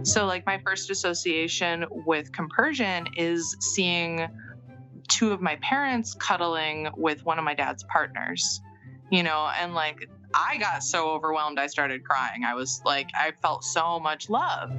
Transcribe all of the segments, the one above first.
So like my first association with compersion is seeing two of my parents cuddling with one of my dad's partners, and like I got so overwhelmed I started crying. I felt so much love.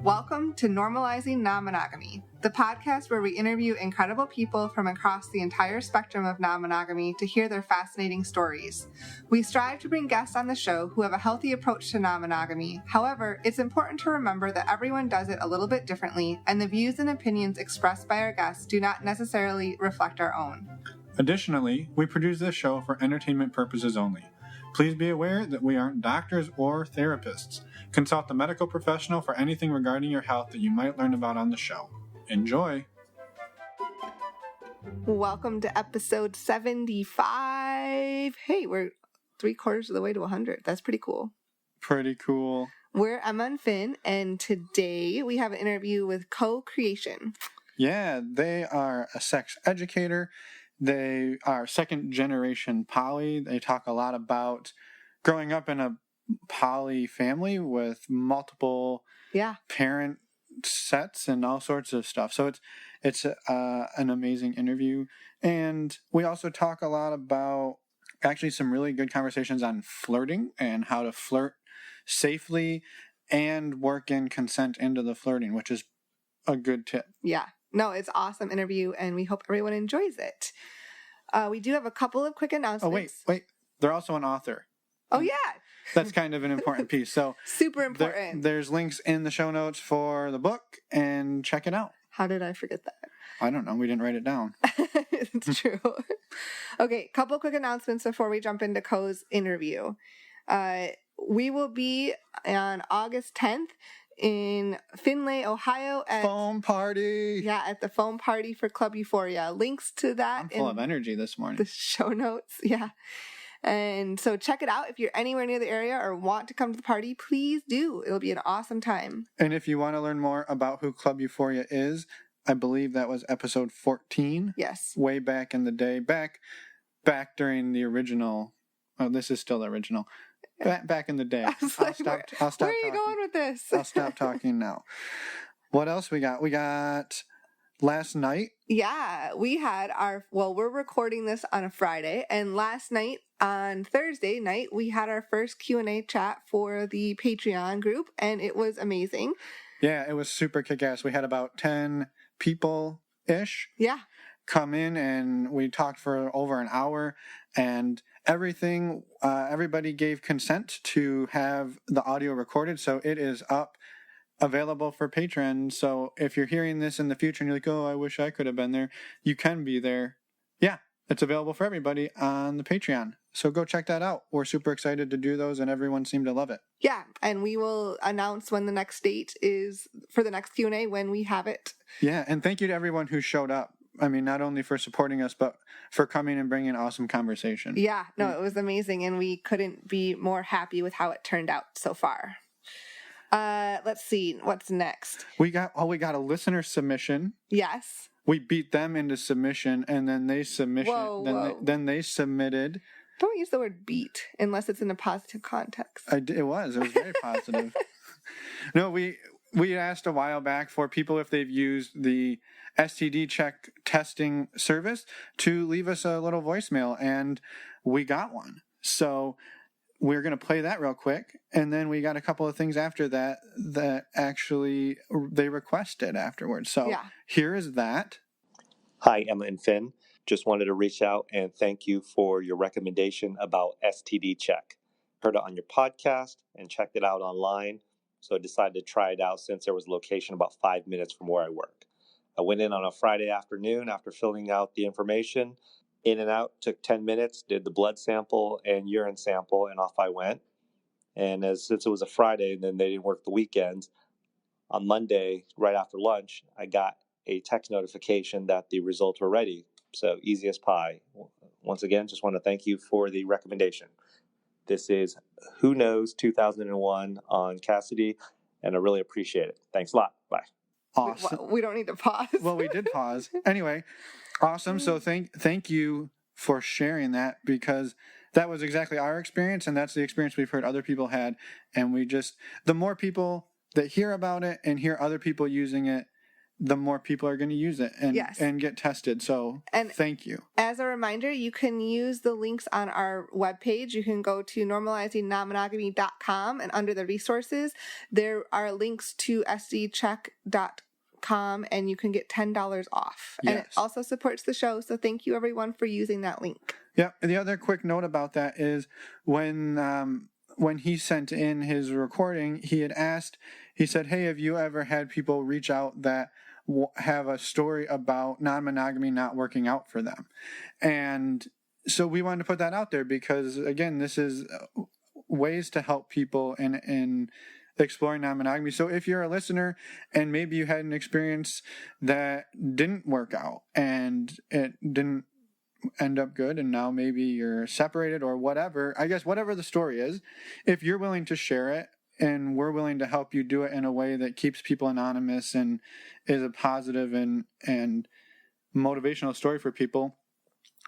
Welcome to Normalizing Non-Monogamy, the podcast where we interview incredible people from across the entire spectrum of non-monogamy to hear their fascinating stories. We strive to bring guests on the show who have a healthy approach to non-monogamy. However, it's important to remember that everyone does it a little bit differently, and the views and opinions expressed by our guests do not necessarily reflect our own. Additionally, we produce this show for entertainment purposes only. Please be aware that we aren't doctors or therapists. Consult a medical professional for anything regarding your health that you might learn about on the show. Enjoy! Welcome to episode 75. Hey, we're 3/4 of the way to 100. That's pretty cool. Pretty cool. We're Emma and Finn, and today we have an interview with Koe Creation. Yeah, they are a sex educator. They are second generation poly. They talk a lot about growing up in a poly family with multiple parent sets and all sorts of stuff. So it's an amazing interview. And we also talk a lot about actually some really good conversations on flirting and how to flirt safely and work in consent into the flirting, which is a good tip. Yeah. No, it's an awesome interview, and we hope everyone enjoys it. We do have a couple of quick announcements. Oh, wait. They're also an author. Oh, yeah. That's kind of an important piece. So super important. There's links in the show notes for the book, and check it out. How did I forget that? I don't know. We didn't write it down. It's true. Okay, couple quick announcements before we jump into Koe's interview. We will be on August 10th in Findlay, Ohio at Foam Party. Yeah, at the Foam Party for Club Euphoria. Links to that I'm full of energy this morning. The show notes. Yeah. And so check it out. If you're anywhere near the area or want to come to the party, please do. It'll be an awesome time. And if you want to learn more about who Club Euphoria is, I believe that was episode 14. Yes. Way back in the day. Back during the original. Oh, this is still the original. Back in the day. I'll stop. Where are you going with this? I'll stop talking now. What else we got? We got last night. Yeah, we had we're recording this on a Friday, and last night on Thursday night, we had our first Q&A chat for the Patreon group, and it was amazing. Yeah, it was super kick-ass. We had about 10 people-ish. Yeah. Come in, and we talked for over an hour, and everybody gave consent to have the audio recorded, so it is up, available for patrons. So if you're hearing this in the future and you're like, oh, I wish I could have been there, you can be there. Yeah, it's available for everybody on the Patreon. So go check that out. We're super excited to do those, and everyone seemed to love it. Yeah, and we will announce when the next date is for the next Q&A when we have it. Yeah, and thank you to everyone who showed up. I mean, not only for supporting us, but for coming and bringing awesome conversation. Yeah, no, it was amazing, and we couldn't be more happy with how it turned out so far. Let's see, what's next? We got a listener submission. Yes. We beat them into submission, and then they then they submitted. Don't use the word beat unless it's in a positive context. It was very positive. No, we asked a while back for people if they've used the STD check testing service to leave us a little voicemail, and we got one. So we're going to play that real quick, and then we got a couple of things after that actually they requested afterwards. So Here is that. Hi, Emma and Finn. Just wanted to reach out and thank you for your recommendation about STD check. Heard it on your podcast and checked it out online. So I decided to try it out since there was a location about 5 minutes from where I work. I went in on a Friday afternoon after filling out the information. In and out, took 10 minutes, did the blood sample and urine sample, and off I went. And since it was a Friday and then they didn't work the weekends, on Monday, right after lunch, I got a text notification that the results were ready. So easy as pie. Once again, just want to thank you for the recommendation. This is Who Knows 2001 on Cassidy, and I really appreciate it. Thanks a lot. Bye. Awesome. We don't need to pause. Well, we did pause. Anyway, awesome. So thank you for sharing that, because that was exactly our experience, and that's the experience we've heard other people had. And the more people that hear about it and hear other people using it, the more people are going to use it and get tested. So thank you. As a reminder, you can use the links on our webpage. You can go to normalizingnonmonogamy.com, and under the resources, there are links to sdcheck.com, and you can get $10 off. Yes. And it also supports the show. So thank you everyone for using that link. Yeah. The other quick note about that is when he sent in his recording, he said, hey, have you ever had people reach out that have a story about non-monogamy not working out for them? And so we wanted to put that out there because, again, this is ways to help people in exploring non-monogamy. So if you're a listener and maybe you had an experience that didn't work out and it didn't end up good and now maybe you're separated or whatever, I guess whatever the story is, if you're willing to share it and we're willing to help you do it in a way that keeps people anonymous and is a positive and motivational story for people,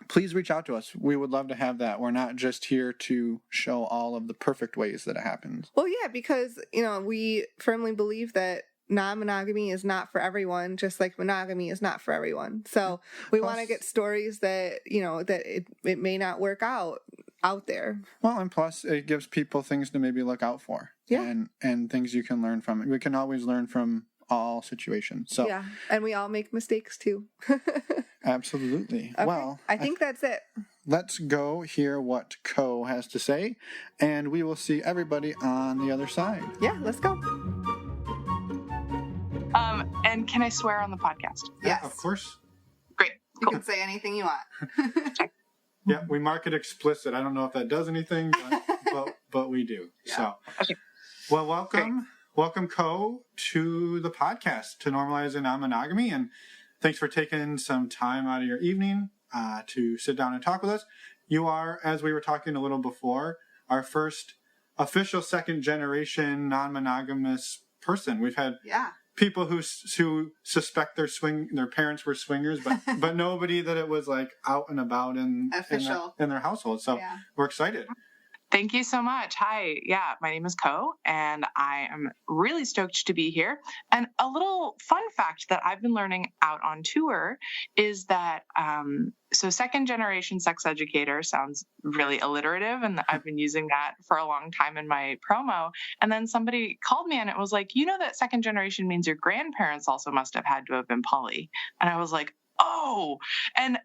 please reach out to us. We would love to have that. We're not just here to show all of the perfect ways that it happens. Well, yeah, because, we firmly believe that non-monogamy is not for everyone, just like monogamy is not for everyone. So we want to get stories that, that it may not work out there. Well, and plus it gives people things to maybe look out for. Yeah. And things you can learn from it. We can always learn from all situations. So yeah, and we all make mistakes too. Absolutely. Okay. Well, I think that's it. Let's go hear what Koe has to say, and we will see everybody on the other side. Yeah, let's go. And can I swear on the podcast? Yes. Yeah, of course. Great. You can say anything you want. Yeah, we mark it explicit. I don't know if that does anything, but we do. Yeah. So, okay. Well, welcome. Welcome, Koe, to the podcast, to Normalizing Non-Monogamy, and thanks for taking some time out of your evening to sit down and talk with us. You are, as we were talking a little before, our first official second-generation non-monogamous person. We've had people who suspect their parents were swingers, but nobody that it was like out and about in their household. So we're excited. Thank you so much. Hi. Yeah, my name is Koe, and I am really stoked to be here. And a little fun fact that I've been learning out on tour is that, so second generation sex educator sounds really alliterative, and I've been using that for a long time in my promo. And then somebody called me and it was like, that second generation means your grandparents also must have had to have been poly. And I was like, oh, and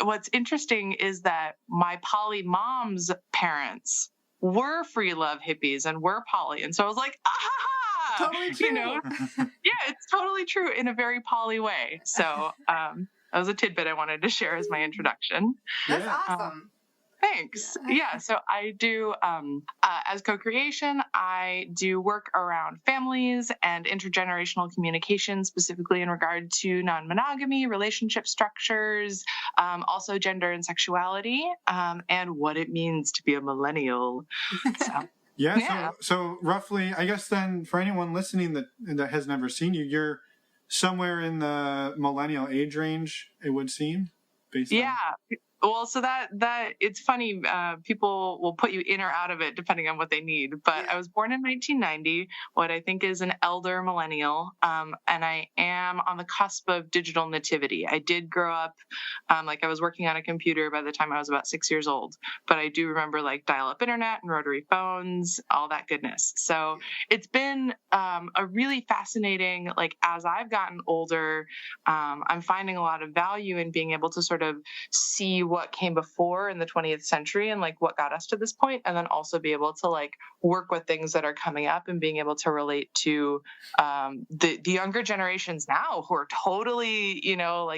what's interesting is that my poly mom's parents were free love hippies and were poly. And so I was like, aha! Totally true. Yeah, it's totally true in a very poly way. So that was a tidbit I wanted to share as my introduction. That's awesome. Thanks. Yeah. So I do, as Koe Creation, I do work around families and intergenerational communication, specifically in regard to non-monogamy, relationship structures, also gender and sexuality, and what it means to be a millennial. So. So roughly, I guess then for anyone listening that has never seen you, you're somewhere in the millennial age range, it would seem. Well, so that it's funny. People will put you in or out of it depending on what they need. But I was born in 1990, what I think is an elder millennial, and I am on the cusp of digital nativity. I did grow up, I was working on a computer by the time I was about 6 years old. But I do remember dial-up internet and rotary phones, all that goodness. So it's been a really fascinating. As I've gotten older, I'm finding a lot of value in being able to sort of see what came before in the 20th century and what got us to this point, and then also be able to work with things that are coming up and being able to relate to the younger generations now who are totally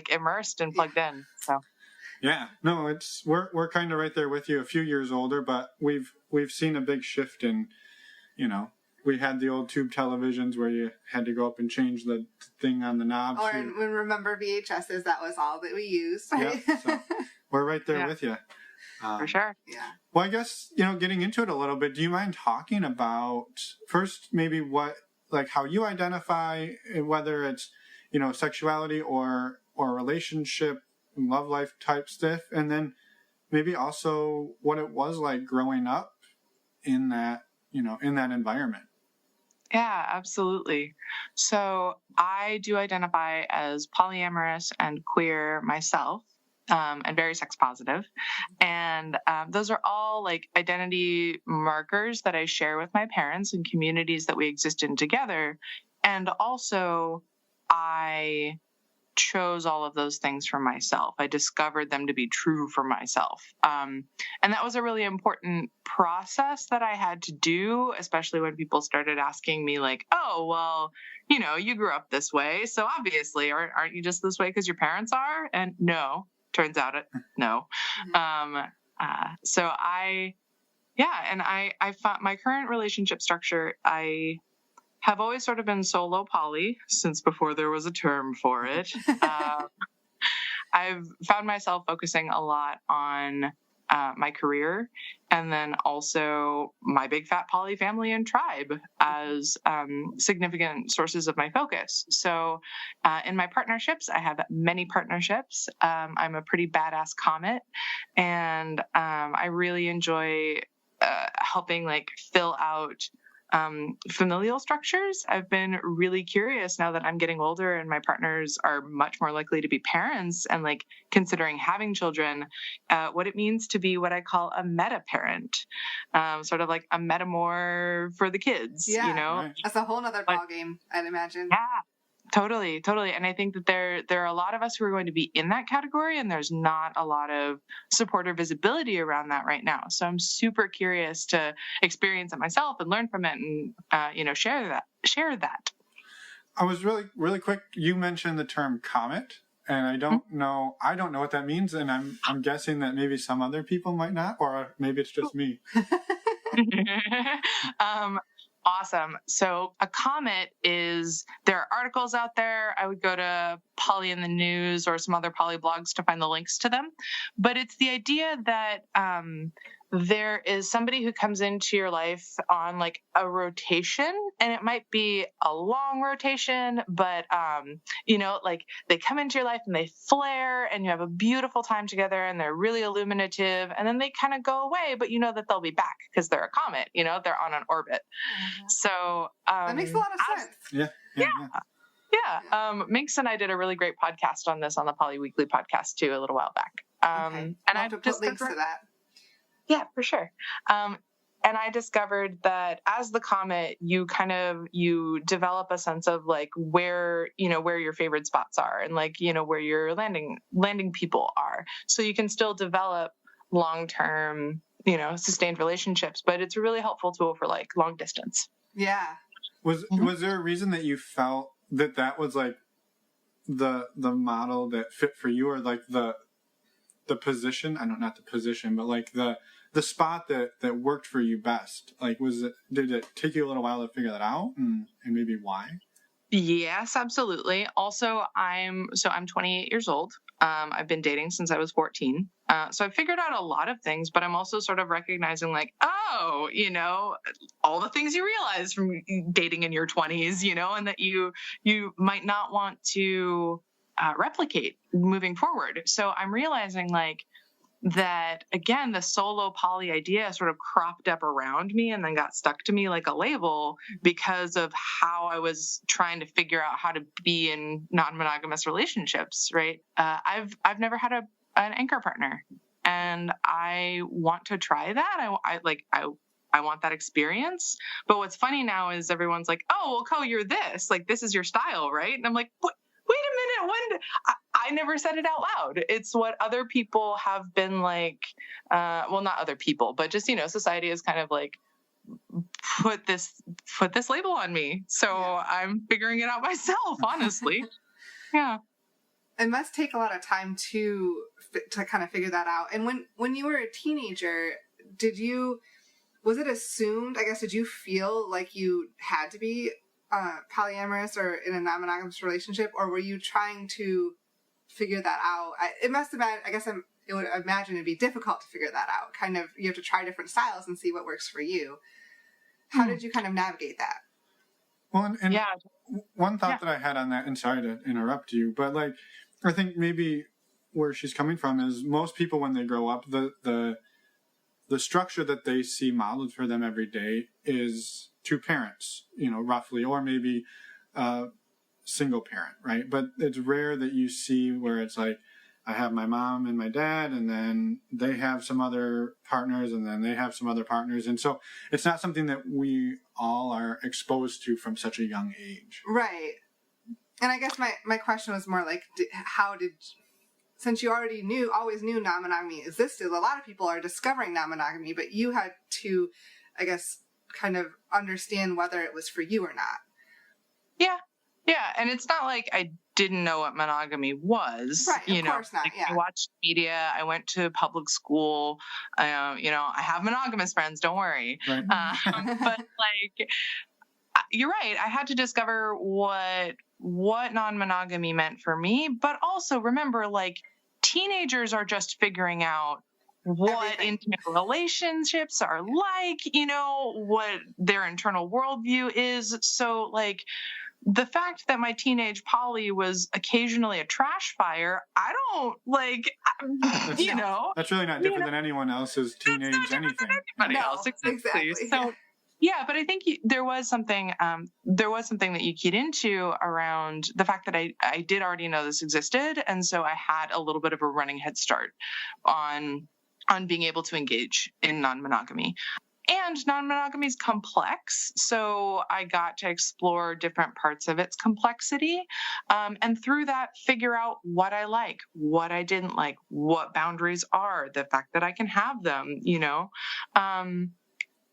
immersed and plugged in. So we're kind of right there with you, a few years older, but we've seen a big shift in, we had the old tube televisions where you had to go up and change the thing on the knob. Or remember VHSs, that was all that we used. Right? Yeah, so we're right there with you. For sure. Yeah. Well, I guess, getting into it a little bit, do you mind talking about first maybe how you identify, whether it's, sexuality or relationship, love life type stuff, and then maybe also what it was like growing up in that, in that environment? Yeah, absolutely. So I do identify as polyamorous and queer myself, and very sex positive. And those are all like identity markers that I share with my parents and communities that we exist in together. And also, I chose all of those things for myself. I discovered them to be true for myself. And that was a really important process that I had to do, especially when people started asking me, like, oh, well, you grew up this way. So obviously, aren't you just this way because your parents are? And no, turns out no. So I found my current relationship structure, I have always sort of been solo poly since before there was a term for it. I've found myself focusing a lot on my career, and then also my big fat poly family and tribe as significant sources of my focus. So in my partnerships, I have many partnerships. I'm a pretty badass comet, and I really enjoy helping like fill out familial structures. I've been really curious now that I'm getting older and my partners are much more likely to be parents and like considering having children, what it means to be what I call a metaparent, sort of like a metamor for the kids, Right. That's a whole nother ballgame, I'd imagine. Yeah. Totally. And I think that there are a lot of us who are going to be in that category, and there's not a lot of support or visibility around that right now. So I'm super curious to experience it myself and learn from it, and share that. I was really quick. You mentioned the term comet, and I don't know what that means, and I'm guessing that maybe some other people might not, or maybe it's just me. Awesome. So a comet there are articles out there. I would go to Poly in the News or some other poly blogs to find the links to them. But it's the idea that there is somebody who comes into your life on like a rotation, and it might be a long rotation, but like they come into your life and they flare and you have a beautiful time together and they're really illuminative, and then they kind of go away, but you know that they'll be back because they're a comet, they're on an orbit. Mm-hmm. So that makes a lot of sense. Yeah. Minx and I did a really great podcast on this on the Poly Weekly podcast too a little while back. And I have to put links to that. Yeah, for sure. And I discovered that as the comet, you develop a sense of like where your favorite spots are and like, where your landing people are. So you can still develop long-term, sustained relationships, but it's a really helpful tool for like long distance. Yeah. Was there a reason that you felt that was like the model that fit for you, or like the position? I don't, not the position, but like the spot that worked for you best? Like, did it take you a little while to figure that out, and maybe why? Yes, absolutely. Also, I'm 28 years old. I've been dating since I was 14. So I figured out a lot of things, but I'm also sort of recognizing like, all the things you realize from dating in your 20s, and that you might not want to replicate moving forward. So I'm realizing like that, again, the solo poly idea sort of cropped up around me and then got stuck to me like a label because of how I was trying to figure out how to be in non-monogamous relationships, right? I've never had an anchor partner, and I want to try that. I want that experience. But what's funny now is everyone's like, oh, well, Koe, you're this. Like, this is your style, right? And I'm like, what? Wait a minute, I never said it out loud. It's what other people have been like, well, not other people, but just, society has kind of like put this label on me. So yeah. I'm figuring it out myself, honestly. Yeah. It must take a lot of time to kind of figure that out. And when you were a teenager, was it assumed, I guess, did you feel like you had to be polyamorous or in a non-monogamous relationship, or were you trying to figure that out? It must have been, I guess I would imagine it'd be difficult to figure that out. Kind of, you have to try different styles and see what works for you. How did you kind of navigate that? Well, and yeah. One thought that I had on that, and sorry to interrupt you, but like, I think maybe where she's coming from is most people when they grow up, the the structure that they see modeled for them every day is two parents, roughly, or maybe single parent, right? But it's rare that you see where it's like, I have my mom and my dad, and then they have some other partners, and then they have some other partners. And so it's not something that we all are exposed to from such a young age. Right. And I guess my question was more like, since you always knew non-monogamy existed, a lot of people are discovering non-monogamy, but you had to, I guess, kind of understand whether it was for you or not. Yeah. Yeah. And it's not like I didn't know what monogamy was. Right, of course not, yeah. I watched media. I went to public school. I have monogamous friends. Don't worry. Right. But like, you're right. I had to discover what non-monogamy meant for me. But also remember, like, teenagers are just figuring out what Everything. intimate relationships are like, what their internal worldview is. So, like, the fact that my teenage poly was occasionally a trash fire, I don't That's really not different than anyone else's teenage anything. Anybody else, exactly. So, yeah, but I think there was something that you keyed into around the fact that I did already know this existed, and so I had a little bit of a running head start on being able to engage in non-monogamy. And non-monogamy is complex, so I got to explore different parts of its complexity, and through that, figure out what I like, what I didn't like, what boundaries are, the fact that I can have them,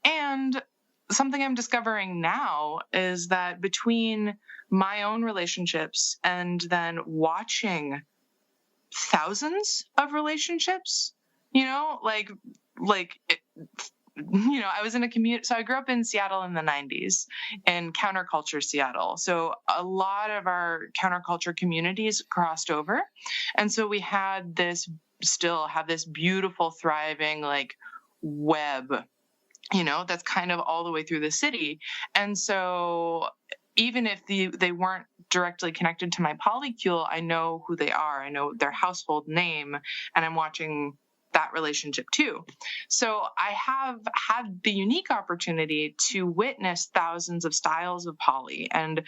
and something I'm discovering now is that between my own relationships and then watching thousands of relationships, I was in a community. So I grew up in Seattle in the 90s, in counterculture Seattle. So a lot of our counterculture communities crossed over. And so we still have this beautiful, thriving, like, web, that's kind of all the way through the city. And so even if they weren't directly connected to my polycule, I know who they are. I know their household name, and I'm watching that relationship too. So I have had the unique opportunity to witness thousands of styles of poly and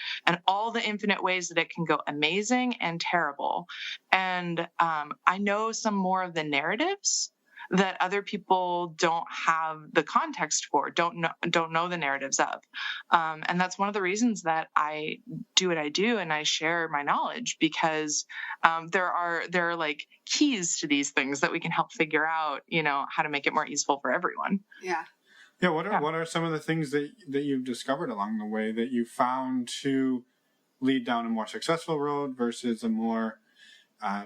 all the infinite ways that it can go amazing and terrible. And I know some more of the narratives that other people don't have the context for, don't know the narratives of. And that's one of the reasons that I do what I do and I share my knowledge, because there are like keys to these things that we can help figure out, how to make it more useful for everyone. Yeah. Yeah. What are some of the things that you've discovered along the way that you found to lead down a more successful road versus a more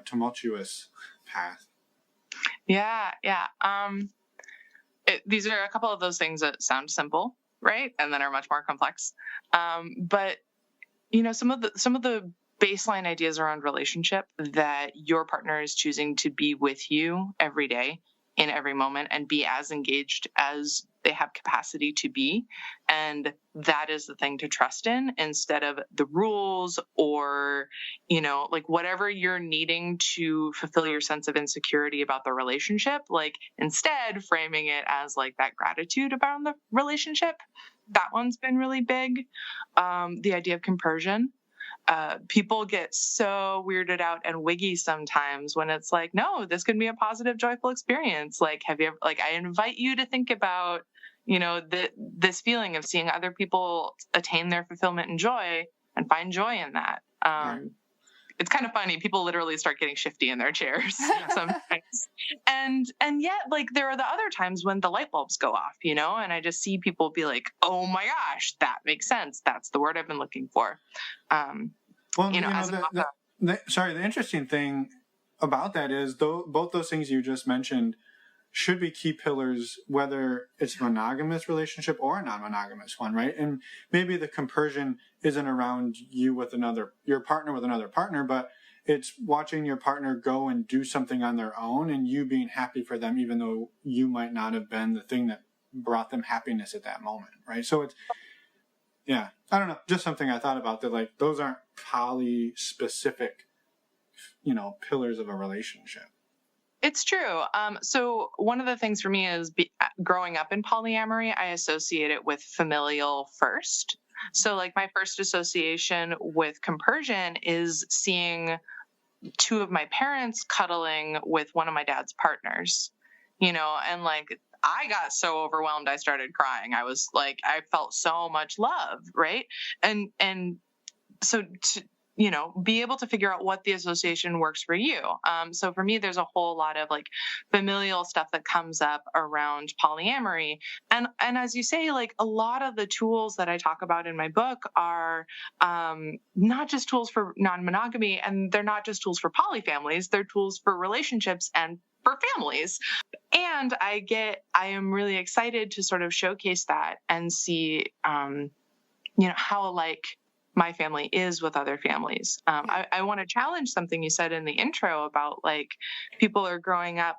tumultuous path? Yeah. These are a couple of those things that sound simple, right? And then are much more complex. But some of the baseline ideas around relationship, that your partner is choosing to be with you every day, in every moment, and be as engaged as they have capacity to be. And that is the thing to trust in, instead of the rules or, like, whatever you're needing to fulfill your sense of insecurity about the relationship, like, instead framing it as like that gratitude about the relationship. That one's been really big. The idea of compersion. People get so weirded out and wiggy sometimes when it's like, no, this could be a positive, joyful experience. Like, have you ever, like, I invite you to think about, this feeling of seeing other people attain their fulfillment and joy, and find joy in that. It's kind of funny. People literally start getting shifty in their chairs sometimes. And yet, like, there are the other times when the light bulbs go off, and I just see people be like, oh my gosh, that makes sense. That's the word I've been looking for. The interesting thing about that is, both those things you just mentioned should be key pillars, whether it's a monogamous relationship or a non-monogamous one, right? And maybe the compersion isn't around your partner with another partner, but it's watching your partner go and do something on their own and you being happy for them, even though you might not have been the thing that brought them happiness at that moment, right? So it's, I don't know, just something I thought about, that, like, those aren't poly specific, pillars of a relationship. It's true. So one of the things for me is growing up in polyamory, I associate it with familial first. So like my first association with compersion is seeing two of my parents cuddling with one of my dad's partners, and like I got so overwhelmed, I started crying. I was like, I felt so much love. Right. And so to, be able to figure out what the association works for you. So for me, there's a whole lot of like familial stuff that comes up around polyamory. And as you say, like a lot of the tools that I talk about in my book are not just tools for non-monogamy, and they're not just tools for polyfamilies, they're tools for relationships and for families. And I am really excited to sort of showcase that and see, how alike my family is with other families. I want to challenge something you said in the intro about like people are growing up,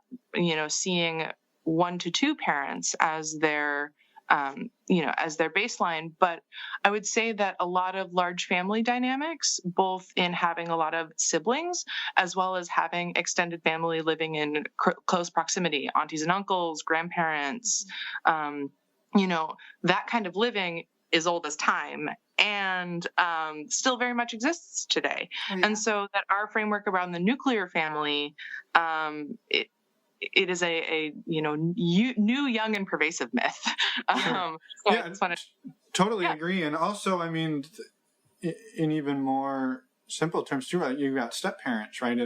seeing 1 to 2 parents as their, as their baseline. But I would say that a lot of large family dynamics, both in having a lot of siblings, as well as having extended family living in close proximity, aunties and uncles, grandparents, that kind of living is old as time and still very much exists today. Oh, yeah. And so that our framework around the nuclear family, it is a new, young, and pervasive myth. Sure. Totally agree. And also, I mean, in even more simple terms too, you've got step parents, right?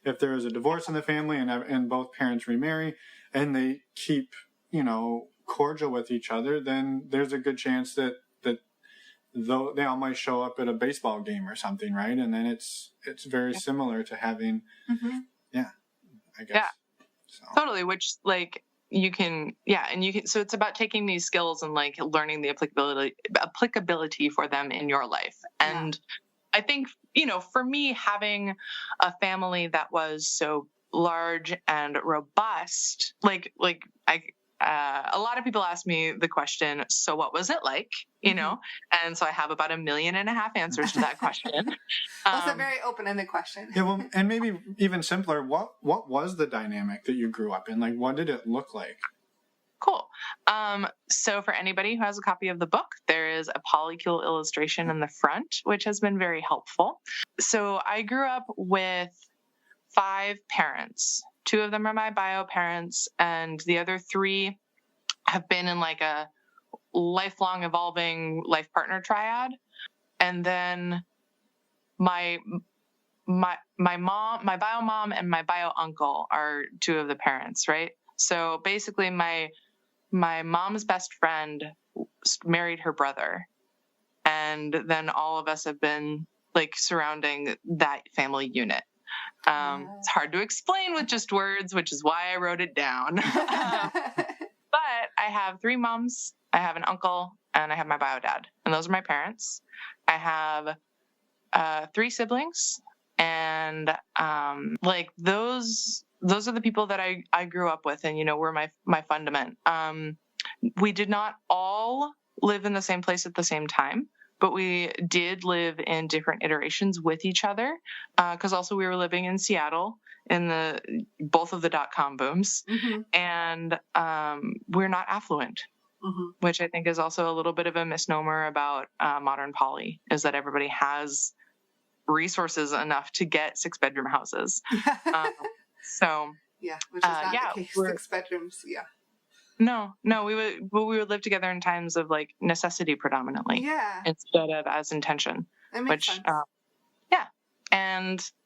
If there is a divorce in the family and both parents remarry and they keep, cordial with each other, then there's a good chance that though they all might show up at a baseball game or something, right? And then it's very similar to having, I guess. Yeah, so. Totally. Which like you can, so it's about taking these skills and like learning the applicability for them in your life. And I think, for me, having a family that was so large and robust, a lot of people ask me the question, so what was it like? And so I have about 1.5 million answers to that question. Well, it's a very open-ended question. Yeah, well, and maybe even simpler, what was the dynamic that you grew up in? Like, what did it look like? Cool. So for anybody who has a copy of the book, there is a polycule illustration in the front, which has been very helpful. So I grew up with 5 parents. 2 of them are my bio parents, and the other 3 have been in like a lifelong evolving life partner triad. And then my mom, my bio mom, and my bio uncle are 2 of the parents, right? So basically my mom's best friend married her brother. And then all of us have been like surrounding that family unit. It's hard to explain with just words, which is why I wrote it down. But I have 3 moms, I have an uncle, and I have my bio dad. And those are my parents. I have 3 siblings, and those are the people that I grew up with, and were my fundament. We did not all live in the same place at the same time, but we did live in different iterations with each other, because also we were living in Seattle in both of the .com booms, and we're not affluent, which I think is also a little bit of a misnomer about modern poly, is that everybody has resources enough to get 6-bedroom houses. Which is not the case. 6 bedrooms, No, we would live together in times of like necessity predominantly, instead of as intention. That makes sense.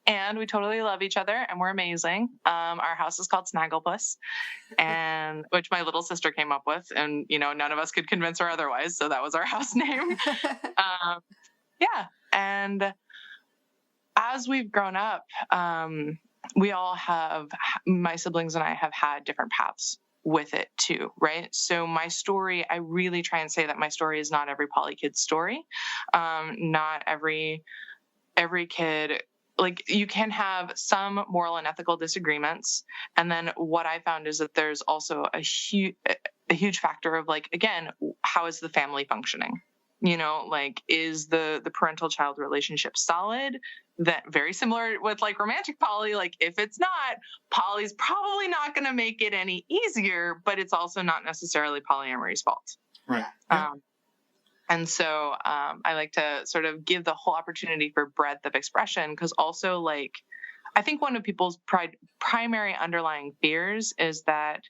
And we totally love each other, and we're amazing. Our house is called Snagglepuss, and which my little sister came up with, and none of us could convince her otherwise, so that was our house name. And as we've grown up, we all have, my siblings and I have had different paths with it too, right? So my story, I really try and say that my story is not every poly kid's story. Not every kid, like you can have some moral and ethical disagreements. And then what I found is that there's also a huge factor of like, again, how is the family functioning? Like, is the parental child relationship solid? That very similar with like romantic poly. Like, if it's not, poly's probably not going to make it any easier, but it's also not necessarily polyamory's fault. Right. And so I like to sort of give the whole opportunity for breadth of expression, because also, like, I think one of people's primary underlying fears is that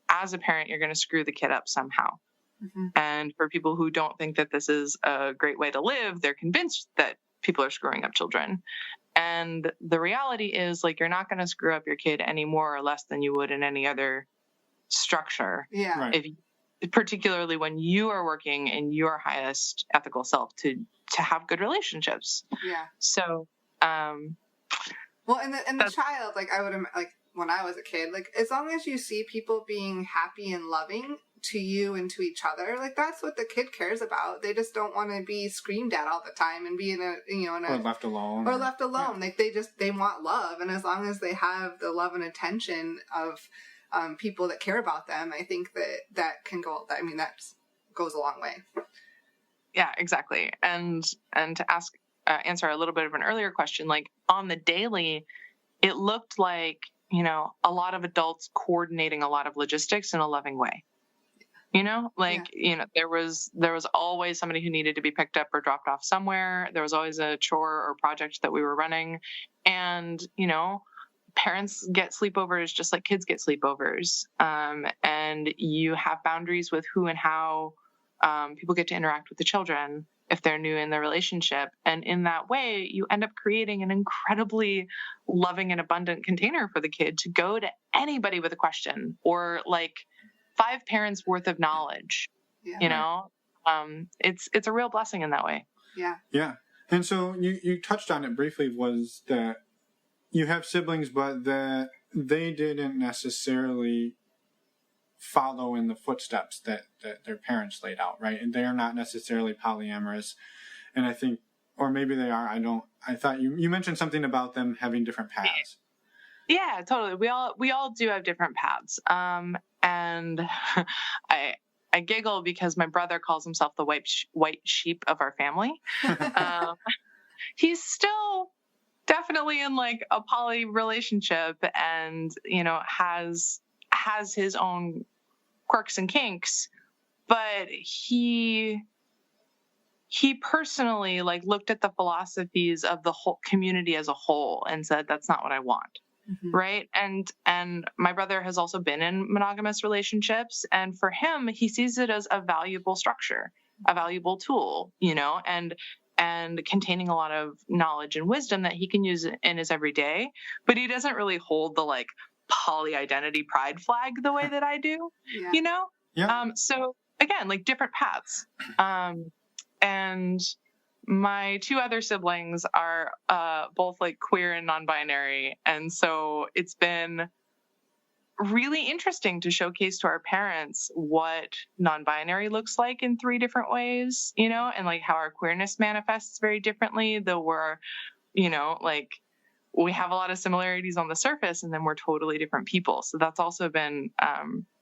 as a parent, you're going to screw the kid up somehow. Mm-hmm. And for people who don't think that this is a great way to live, they're convinced that people are screwing up children. And the reality is, like, you're not going to screw up your kid any more or less than you would in any other structure. Yeah. Right. Particularly when you are working in your highest ethical self to have good relationships. Yeah. So, well, and the child, like, I would, like, when I was a kid, like, as long as you see people being happy and loving to you and to each other, like, that's what the kid cares about. They just don't want to be screamed at all the time and be or left alone. Yeah. Like, they want love. And as long as they have the love and attention of people that care about them, I think that can go, I mean, that goes a long way. Yeah, exactly. And to answer a little bit of an earlier question, like, on the daily, it looked like, a lot of adults coordinating a lot of logistics in a loving way. There was always somebody who needed to be picked up or dropped off somewhere. There was always a chore or project that we were running. And, parents get sleepovers just like kids get sleepovers. And you have boundaries with who and how people get to interact with the children if they're new in their relationship. And in that way, you end up creating an incredibly loving and abundant container for the kid to go to anybody with a question, or like 5 parents worth of knowledge. It's a real blessing in that way. Yeah. And so you touched on it briefly, was that you have siblings, but that they didn't necessarily follow in the footsteps that their parents laid out, right? And they are not necessarily polyamorous. And I think, or maybe they are, I thought you mentioned something about them having different paths. Yeah, totally. We all do have different paths. And I giggle because my brother calls himself the white sheep of our family. He's still definitely in like a poly relationship, and has his own quirks and kinks, but he personally like looked at the philosophies of the whole community as a whole and said, that's not what I want. Mm-hmm. Right. And my brother has also been in monogamous relationships, and for him, he sees it as a valuable structure, a valuable tool, and containing a lot of knowledge and wisdom that he can use in his everyday, but he doesn't really hold the like poly identity pride flag the way that I do, Yeah. So again, like different paths. And my 2 other siblings are both like queer and non-binary. And so it's been really interesting to showcase to our parents what non-binary looks like in 3 different ways, and like how our queerness manifests very differently, though we're, like we have a lot of similarities on the surface, and then we're totally different people. So that's also been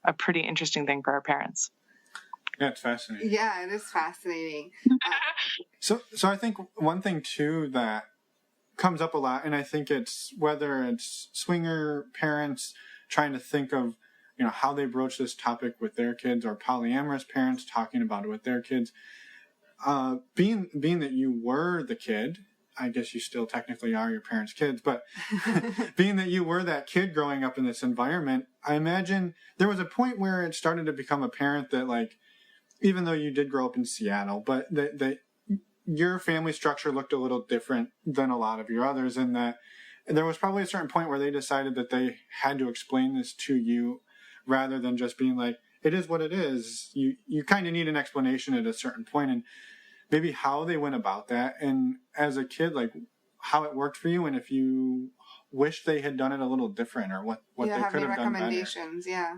a pretty interesting thing for our parents. Yeah, it's fascinating. Yeah, it is fascinating. So I think one thing too that comes up a lot, and I think it's whether it's swinger parents trying to think of, how they broach this topic with their kids, or polyamorous parents talking about it with their kids. Being that you were the kid, I guess you still technically are your parents' kids, but being that you were that kid growing up in this environment, I imagine there was a point where it started to become apparent that, like, even though you did grow up in Seattle, but that your family structure looked a little different than a lot of your others, and that there was probably a certain point where they decided that they had to explain this to you rather than just being like, it is what it is. You kind of need an explanation at a certain point, and maybe how they went about that. And as a kid, like how it worked for you, and if you wish they had done it a little different, or what they could have done better. Recommendations, yeah.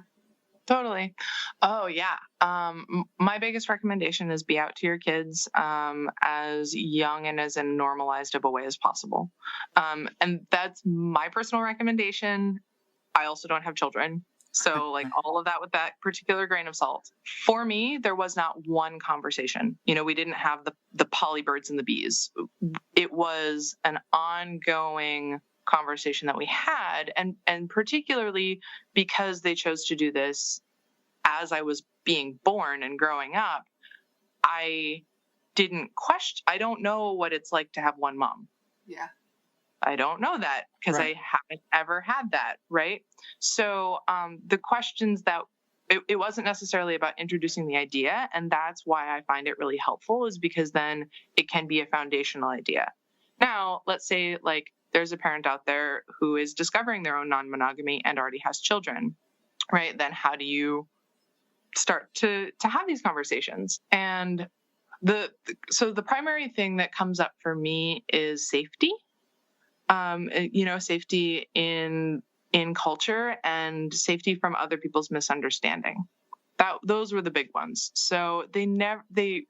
Totally. Oh, yeah. My biggest recommendation is be out to your kids as young and as normalized of a way as possible. And that's my personal recommendation. I also don't have children. So like all of that with that particular grain of salt. For me, there was not one conversation. We didn't have the poly birds and the bees. It was an ongoing conversation that we had, and particularly because they chose to do this as I was being born and growing up, I didn't question. I don't know what it's like to have one mom. Yeah. I don't know that because I haven't ever had that, right? So the questions that it wasn't necessarily about introducing the idea, and that's why I find it really helpful, is because then it can be a foundational idea. Now, let's say like there's a parent out there who is discovering their own non-monogamy and already has children, right? Then how do you start to have these conversations? And so the primary thing that comes up for me is safety. Safety in culture and safety from other people's misunderstanding. Those were the big ones. So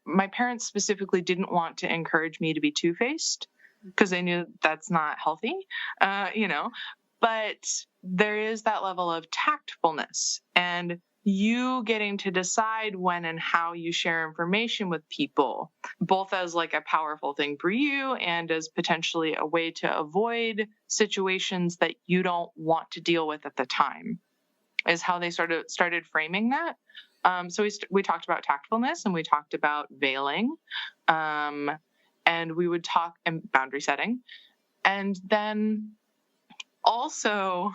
my parents specifically didn't want to encourage me to be two-faced because they knew that's not healthy, but there is that level of tactfulness and you getting to decide when and how you share information with people, both as like a powerful thing for you and as potentially a way to avoid situations that you don't want to deal with at the time, is how they sort of started framing that. So we talked about tactfulness and we talked about veiling, and we would talk and boundary setting. And then also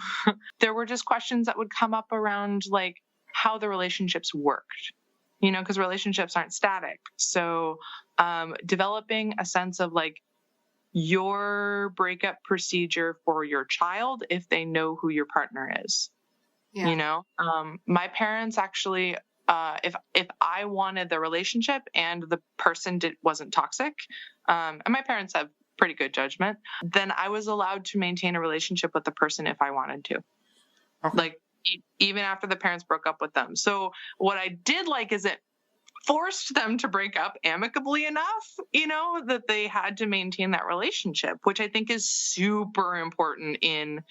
there were just questions that would come up around like how the relationships worked, because relationships aren't static. So developing a sense of like your breakup procedure for your child if they know who your partner is. Yeah. My parents actually, if I wanted the relationship and the person wasn't toxic, and my parents have pretty good judgment, then I was allowed to maintain a relationship with the person if I wanted to. Okay. Like even after the parents broke up with them. So what I did like is it forced them to break up amicably enough, that they had to maintain that relationship, which I think is super important in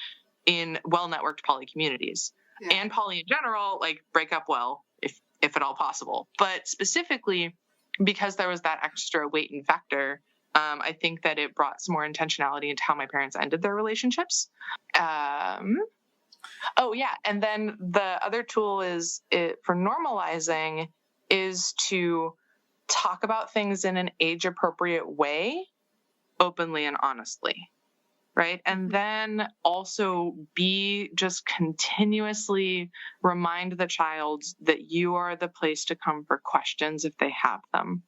well-networked poly communities. Yeah. And poly in general, like break up well, if at all possible. But specifically because there was that extra weight and factor, I think that it brought some more intentionality into how my parents ended their relationships. Oh yeah. And then the other tool for normalizing is to talk about things in an age appropriate way, openly and honestly. Right. And then also just continuously remind the child that you are the place to come for questions if they have them.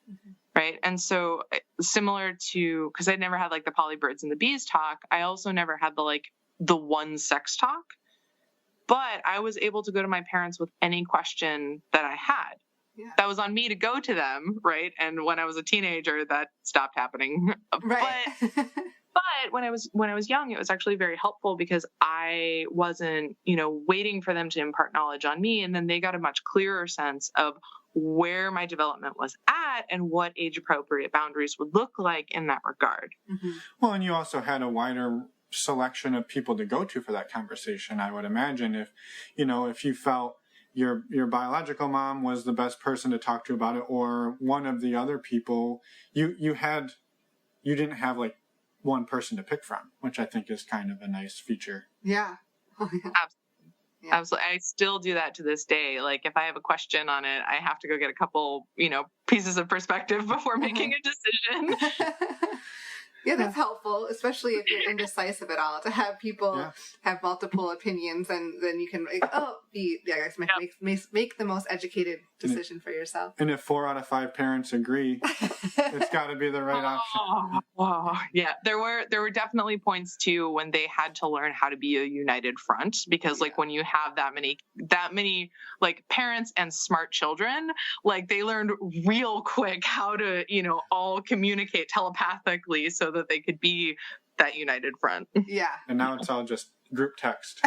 Mm-hmm. Right. And so similar to, because I never had like the poly birds and the bees talk, I also never had the one sex talk, but I was able to go to my parents with any question that I had. Yeah. That was on me to go to them. Right. And when I was a teenager, that stopped happening. Right. But when I was young, it was actually very helpful because I wasn't, waiting for them to impart knowledge on me. And then they got a much clearer sense of where my development was at and what age appropriate boundaries would look like in that regard. Mm-hmm. Well, and you also had a wider selection of people to go to for that conversation. I would imagine if you felt your biological mom was the best person to talk to about it, or one of the other people, you didn't have like one person to pick from, which I think is kind of a nice feature. Yeah. Oh, yeah. Yeah. Absolutely. I still do that to this day. Like if I have a question on it, I have to go get a couple, pieces of perspective before making a decision. Yeah, that's helpful, especially if you're indecisive at all, to have people have multiple opinions, and then you can make the most educated decision for yourself. And if 4 out of 5 parents agree, it's got to be the right option. Oh, yeah. There were definitely points too when they had to learn how to be a united front, because like when you have that many like parents and smart children, like they learned real quick how to all communicate telepathically so that they could be that united front. Yeah. And now it's all just group text.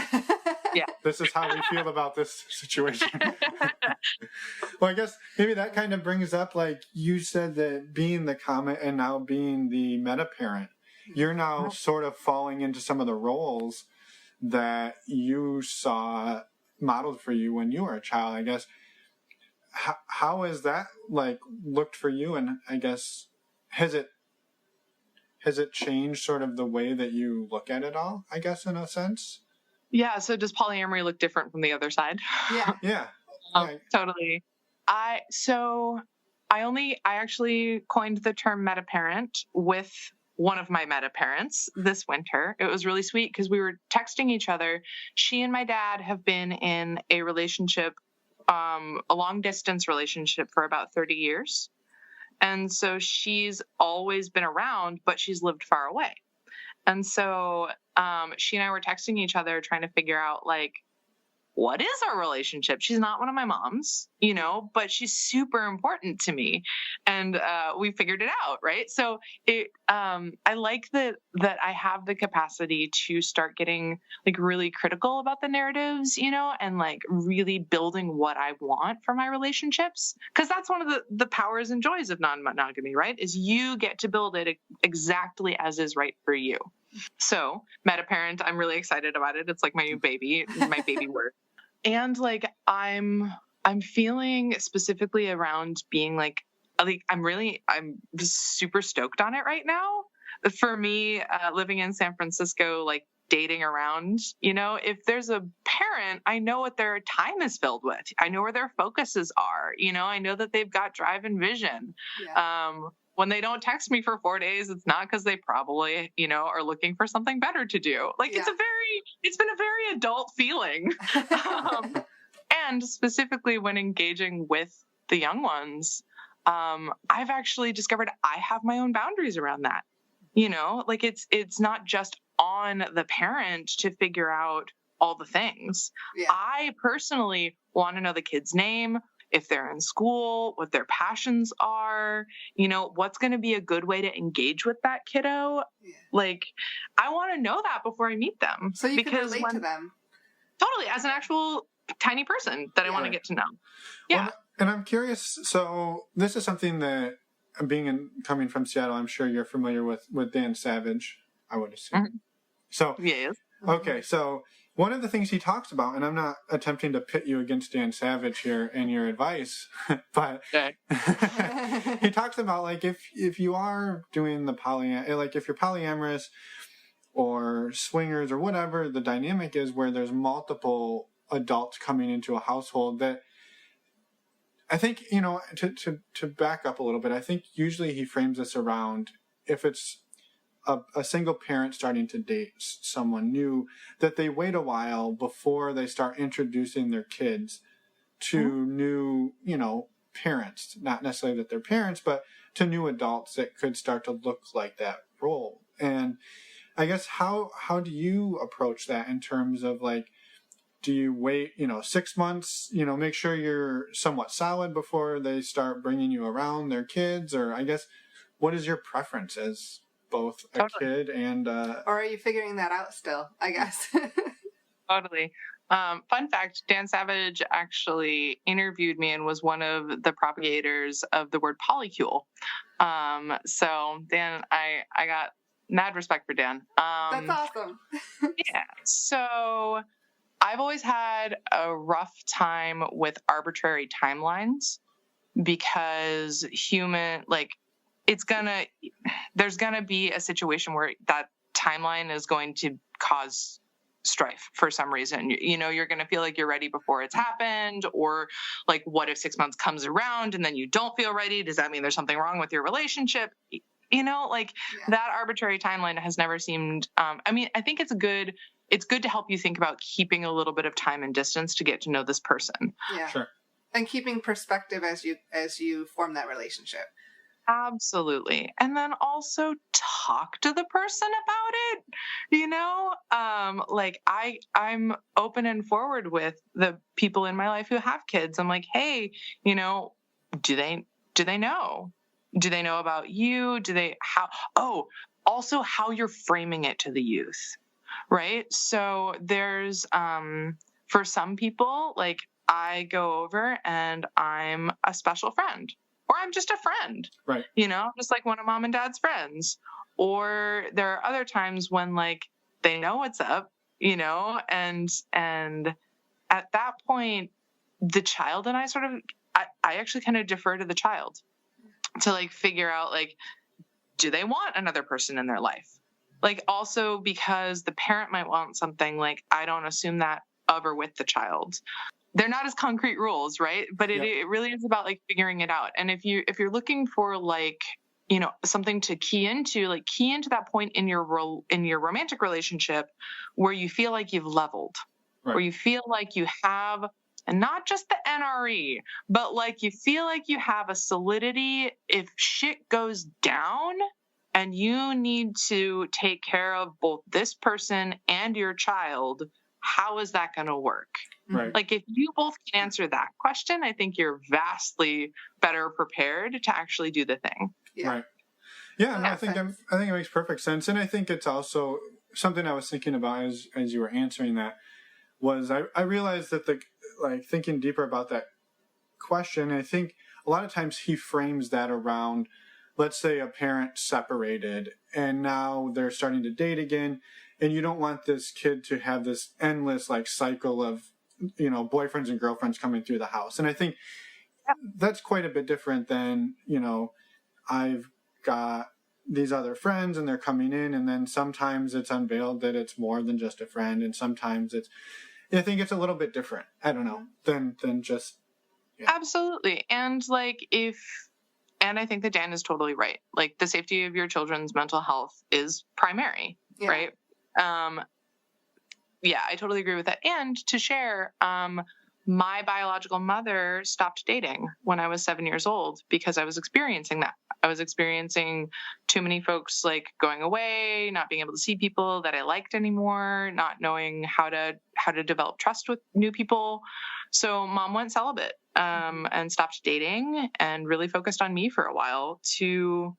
Yeah. This is how we feel about this situation. Well, I guess maybe that kind of brings up, like you said, that being the comet and now being the metaparent, you're now sort of falling into some of the roles that you saw modeled for you when you were a child. I guess how has that like looked for you, and I guess has it changed sort of the way that you look at it all, I guess, in a sense? Yeah. So does polyamory look different from the other side? Yeah. Totally. I actually coined the term metaparent with one of my metaparents this winter. It was really sweet because we were texting each other. She and my dad have been in a relationship, a long distance relationship for about 30 years. And so she's always been around, but she's lived far away. And so she and I were texting each other trying to figure out, like, what is our relationship? She's not one of my moms, but she's super important to me. And we figured it out, right? So I like that I have the capacity to start getting like really critical about the narratives, and like really building what I want for my relationships. Because that's one of the powers and joys of non-monogamy, right? Is you get to build it exactly as is right for you. So metaparent, I'm really excited about it. It's like my new baby, my baby word. And like, I'm feeling specifically around being like I'm super stoked on it right now. For me, living in San Francisco, like dating around, if there's a parent, I know what their time is filled with. I know where their focuses are. I know that they've got drive and vision. Yeah. When they don't text me for 4 days, it's not because they probably, are looking for something better to do. Like, yeah. It's been a very adult feeling. And specifically when engaging with the young ones, I've actually discovered I have my own boundaries around that. Like it's not just on the parent to figure out all the things. Yeah. I personally want to know the kid's name, if they're in school, what their passions are, what's going to be a good way to engage with that kiddo. Yeah. Like, I want to know that before I meet them. So you can relate to them. Totally, as an actual tiny person that I want to get to know. Yeah. Well, and I'm curious, so this is something that, coming from Seattle, I'm sure you're familiar with Dan Savage, I would assume. Mm-hmm. So, yes. Okay, so one of the things he talks about, and I'm not attempting to pit you against Dan Savage here and your advice, but okay. He talks about like if you are doing the if you're polyamorous or swingers or whatever the dynamic is where there's multiple adults coming into a household, that I think, to back up a little bit, I think usually he frames this around if it's a single parent starting to date someone new, that they wait a while before they start introducing their kids to new, parents, not necessarily that they're parents, but to new adults that could start to look like that role. And I guess how do you approach that in terms of like, do you wait, 6 months, make sure you're somewhat solid before they start bringing you around their kids? Or I guess, what is your preference as both a kid and... Or are you figuring that out still, I guess? Totally. Fun fact, Dan Savage actually interviewed me and was one of the propagators of the word polycule. So Dan, I got mad respect for Dan. That's awesome. Yeah. So I've always had a rough time with arbitrary timelines because there's gonna be a situation where that timeline is going to cause strife for some reason. You're going to feel like you're ready before it's happened, or like, what if 6 months comes around and then you don't feel ready? Does that mean there's something wrong with your relationship? That arbitrary timeline has never seemed, I think it's good to help you think about keeping a little bit of time and distance to get to know this person. Yeah. Sure. And keeping perspective as you form that relationship. Absolutely. And then also talk to the person about it. I'm open and forward with the people in my life who have kids. I'm like, hey, do they know? Do they know about you? Also how you're framing it to the youth, right? So there's, for some people, like I go over and I'm a special friend. Or I'm just a friend, right? Just like one of mom and dad's friends. Or there are other times when like they know what's up, and at that point, the child and I I actually kind of defer to the child to like figure out like, do they want another person in their life? Like also because the parent might want something, like I don't assume that of or with the child. They're not as concrete rules, right? But it really is about like figuring it out. And if you're looking for like, you know, something to key into that point in your romantic relationship where you feel like you've leveled, where you feel like you have, and not just the NRE, but like you feel like you have a solidity if shit goes down and you need to take care of both this person and your child. How is that going to work? Right. Like if you both can answer that question, I think you're vastly better prepared to actually do the thing. Yeah. Right. Yeah, no, I think it makes perfect sense. And I think it's also something I was thinking about as you were answering that was I realized that thinking deeper about that question, I think a lot of times he frames that around, let's say a parent separated and now they're starting to date again, and you don't want this kid to have this endless like cycle of, you know, boyfriends and girlfriends coming through the house. And I think that's quite a bit different than, you know, I've got these other friends and they're coming in, and then sometimes it's unveiled that it's more than just a friend, and sometimes I think it's a little bit different. I don't know, than just Absolutely. And like and I think that Dan is totally right. Like the safety of your children's mental health is primary, right? Yeah, I totally agree with that. And to share, my biological mother stopped dating when I was 7 years old because I was experiencing that. I was experiencing too many folks like going away, not being able to see people that I liked anymore, not knowing how to develop trust with new people. So mom went celibate, and stopped dating and really focused on me for a while to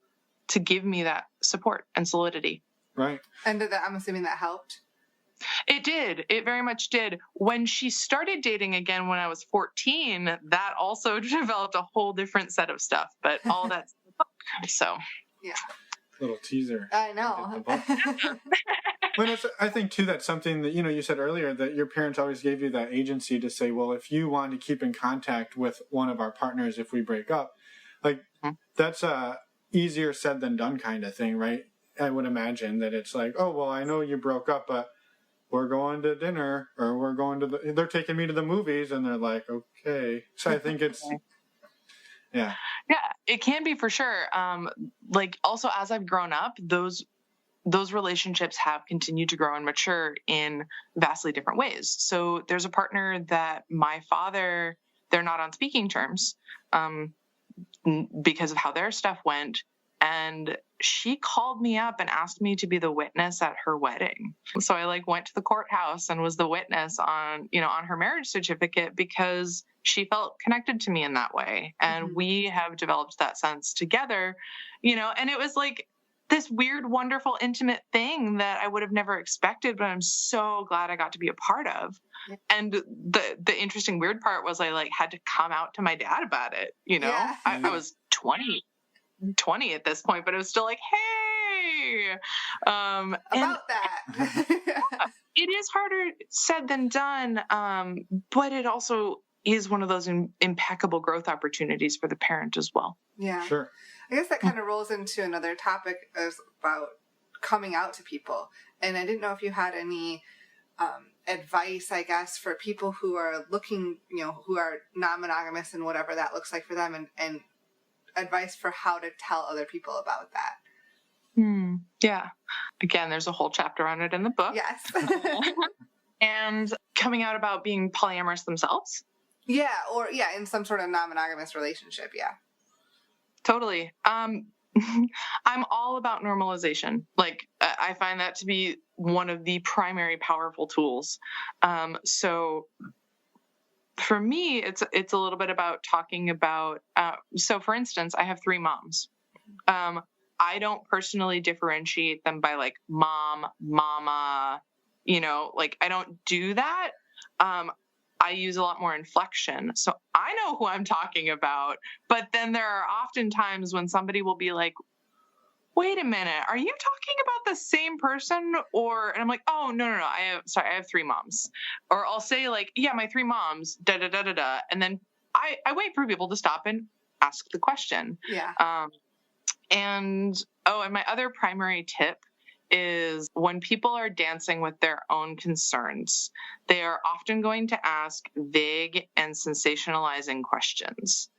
give me that support and solidity. Right. And I'm assuming that helped. It did. It very much did. When she started dating again when I was 14, that also developed a whole different set of stuff, but all that's in the book. So, yeah. Little teaser. I know. Well, I think too, that's something that, you know, you said earlier that your parents always gave you that agency to say, well, if you want to keep in contact with one of our partners, if we break up, like that's a easier said than done kind of thing, right? I would imagine that it's like, oh, well, I know you broke up, but we're going to dinner, or we're going to they're taking me to the movies, and they're like, okay. So I think it's, yeah, it can be for sure. Like also as I've grown up, those relationships have continued to grow and mature in vastly different ways. So there's a partner that my father, they're not on speaking terms, because of how their stuff went. And she called me up and asked me to be the witness at her wedding. So I like went to the courthouse and was the witness on her marriage certificate because she felt connected to me in that way. And we have developed that sense together, and it was like this weird, wonderful, intimate thing that I would have never expected, but I'm so glad I got to be a part of. And the interesting weird part was I like had to come out to my dad about it. Yeah. I was 20 at this point, but it was still like, hey, about that. It is harder said than done. But it also is one of those impeccable growth opportunities for the parent as well. Yeah. Sure. I guess that kind of rolls into another topic about coming out to people. And I didn't know if you had any advice, I guess, for people who are looking, who are non-monogamous and whatever that looks like for them, and advice for how to tell other people about that. Yeah. Again, there's a whole chapter on it in the book. Yes. And coming out about being polyamorous themselves. Yeah. Or in some sort of non-monogamous relationship. Yeah. Totally. I'm all about normalization. Like I find that to be one of the primary powerful tools. So for me, it's a little bit about talking about, so for instance, I have 3 moms. I don't personally differentiate them by like mom, mama, like I don't do that. I use a lot more inflection. So I know who I'm talking about, but then there are often times when somebody will be like, wait a minute, are you talking about the same person? And I'm like, oh, no. I have 3 moms. Or I'll say like, yeah, my 3 moms, da, da, da, da, da. And then I wait for people to stop and ask the question. Yeah. And my other primary tip is when people are dancing with their own concerns, they are often going to ask vague and sensationalizing questions.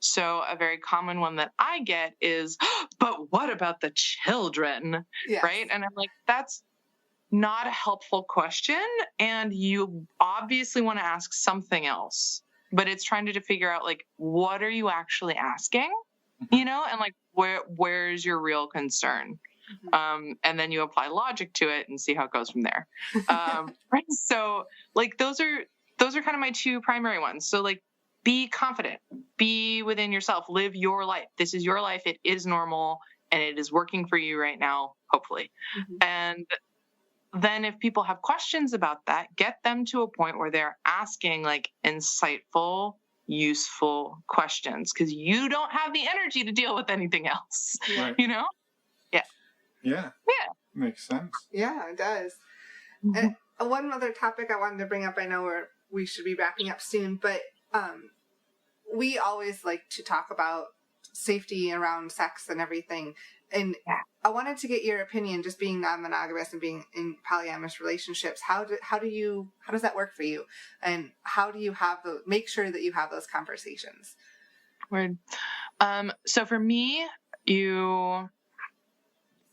So a very common one that I get is, but what about the children? Yes. Right? And I'm like, that's not a helpful question. And you obviously want to ask something else, but it's trying to figure out like, what are you actually asking? And like, where's your real concern? And then you apply logic to it and see how it goes from there. Right. So like, those are kind of my 2 primary ones. So like, be confident, be within yourself, live your life. This is your life. It is normal and it is working for you right now, hopefully. And then if people have questions about that, get them to a point where they're asking like insightful, useful questions, because you don't have the energy to deal with anything else. Right. Yeah. Makes sense. Yeah, it does. And one other topic I wanted to bring up, I know we should be wrapping up soon, but we always like to talk about safety around sex and everything. And I wanted to get your opinion, just being non-monogamous and being in polyamorous relationships. How does that work for you? And how do you make sure that you have those conversations? Word. So for me,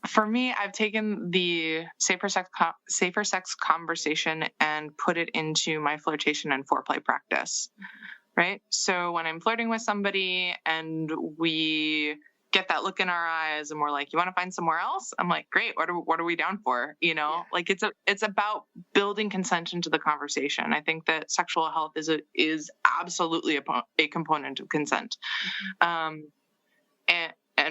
I've taken the safer sex conversation and put it into my flirtation and foreplay practice, right? So when I'm flirting with somebody and we get that look in our eyes and we're like, you want to find somewhere else? I'm like, great. What are we down for? Like it's about building consent into the conversation. I think that sexual health is absolutely a component of consent, and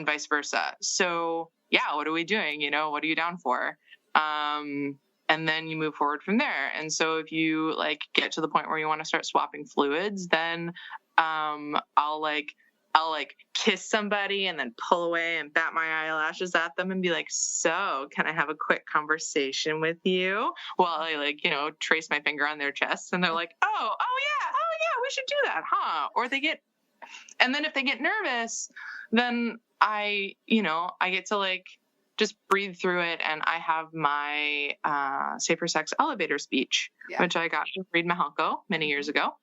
vice versa. So yeah, what are we doing? What are you down for? And then you move forward from there. And so if you like get to the point where you want to start swapping fluids, then I'll kiss somebody and then pull away and bat my eyelashes at them and be like, so can I have a quick conversation with you? While I trace my finger on their chest, and they're like, oh yeah, we should do that, huh? And then if they get nervous, then I get to just breathe through it. And I have my safer sex elevator speech, which I got from Reed Mahalko many years ago.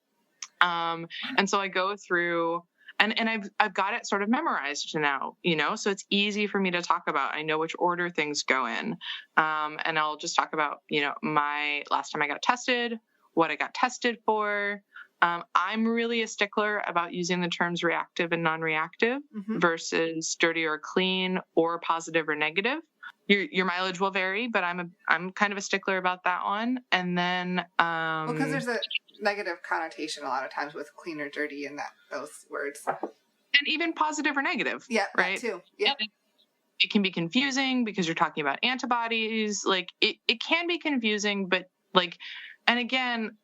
And so I go through and I've got it sort of memorized now, so it's easy for me to talk about. I know which order things go in. And I'll just talk about, my last time I got tested, what I got tested for. I'm really a stickler about using the terms reactive and non-reactive versus dirty or clean or positive or negative. Your mileage will vary, but I'm kind of a stickler about that one. And then because there's a negative connotation a lot of times with clean or dirty and those words, and even positive or negative. Yeah, right. That too. Yeah. It can be confusing because you're talking about antibodies. Like it can be confusing, but and again,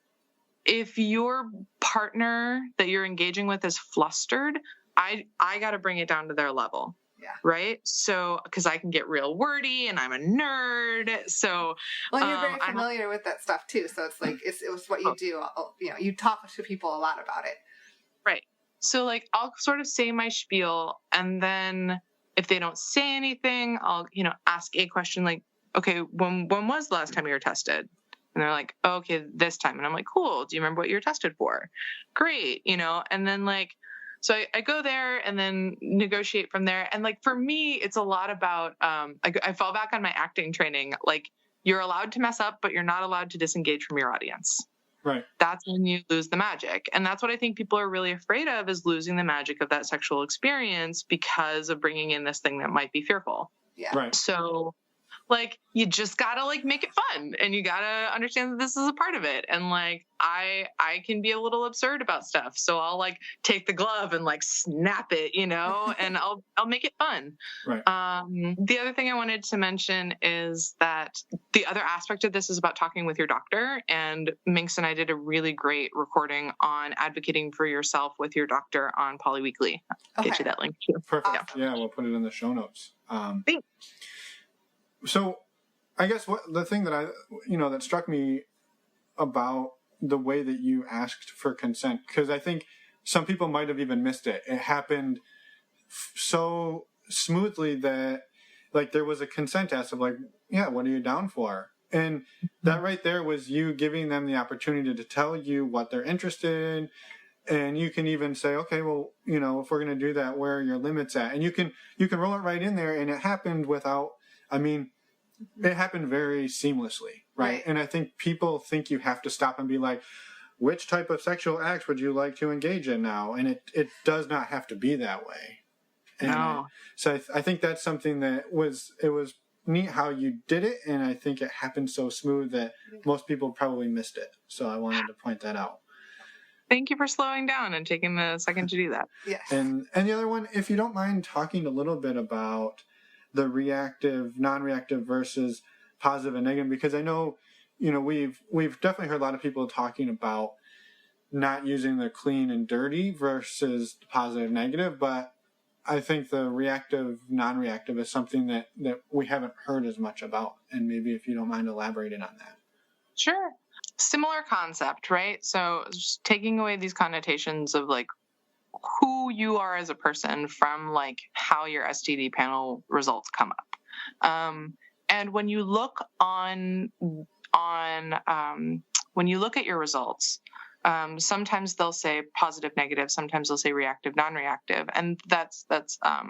if your partner that you're engaging with is flustered, I got to bring it down to their level. Yeah. Right. So, because I can get real wordy and I'm a nerd. So, well, you're very familiar with that stuff too. So it's like, it was what you do. You talk to people a lot about it. Right. So I'll sort of say my spiel, and then if they don't say anything, I'll, ask a question like, okay, when was the last time you were tested? And they're like, oh, okay, this time. And I'm like, cool. Do you remember what you were tested for? Great. And then so I go there and then negotiate from there. And for me, it's a lot about, I fall back on my acting training. You're allowed to mess up, but you're not allowed to disengage from your audience. Right. That's when you lose the magic. And that's what I think people are really afraid of, is losing the magic of that sexual experience because of bringing in this thing that might be fearful. Yeah. Right. So you just gotta make it fun, and you gotta understand that this is a part of it. And I can be a little absurd about stuff. So I'll take the glove and snap it, and I'll make it fun. Right. The other thing I wanted to mention is that the other aspect of this is about talking with your doctor, and Minx and I did a really great recording on advocating for yourself with your doctor on Poly Weekly. I'll get you that link too. Perfect. Yeah, we'll put it in the show notes. Thanks. So I guess the thing that that struck me about the way that you asked for consent, because I think some people might have even missed it. It happened so smoothly that like there was a consent ask of like, yeah, what are you down for? And that right there was you giving them the opportunity to tell you what they're interested in. And you can even say, okay, well, if we're going to do that, where are your limits at? And you can roll it right in there. And it happened it happened very seamlessly, right? And I think people think you have to stop and be like, which type of sexual acts would you like to engage in now? And it does not have to be that way. And so I think that's something that it was neat how you did it. And I think it happened so smooth that most people probably missed it. So I wanted to point that out. Thank you for slowing down and taking the second to do that. Yes. And the other one, if you don't mind talking a little bit about the reactive, non-reactive versus positive and negative, because I know, we've definitely heard a lot of people talking about not using the clean and dirty versus the positive, negative, but I think the reactive, non-reactive is something that we haven't heard as much about. And maybe if you don't mind elaborating on that. Sure. Similar concept, right? So just taking away these connotations of like who you are as a person from like how your STD panel results come up. And when you look when you look at your results, sometimes they'll say positive, negative, sometimes they'll say reactive, non-reactive. And that's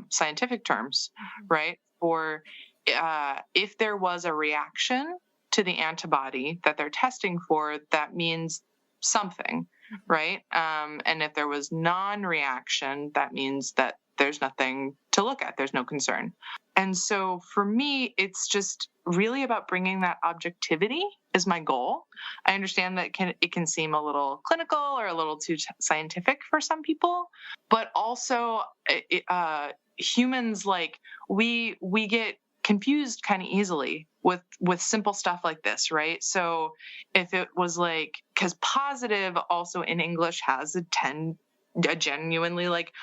scientific terms, right? Or if there was a reaction to the antibody that they're testing for, that means something, right? And if there was non-reaction, that means that there's nothing to look at. There's no concern. And so for me, it's just really about bringing that objectivity is my goal. I understand that it can seem a little clinical or a little too scientific for some people, but also humans, like we get confused kind of easily with simple stuff like this, right? So if it was like, because positive also in English has a genuinely like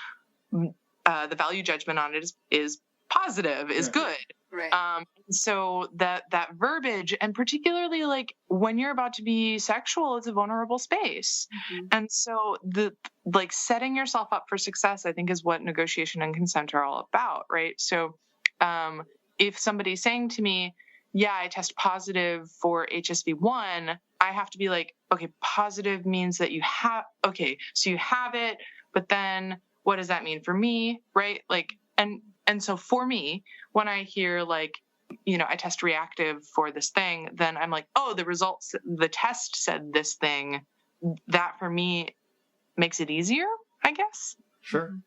the value judgment on it is positive, is good. Right. So that verbiage, and particularly like when you're about to be sexual, it's a vulnerable space. And so the like setting yourself up for success, I think, is what negotiation and consent are all about, right? So if somebody's saying to me, yeah, I test positive for HSV1, I have to be like, okay, positive means that you have, okay, so you have it, but then what does that mean for me, right? Like, and so for me, when I hear like, I test reactive for this thing, then I'm like, oh, the test said this thing. That for me makes it easier, I guess. Sure.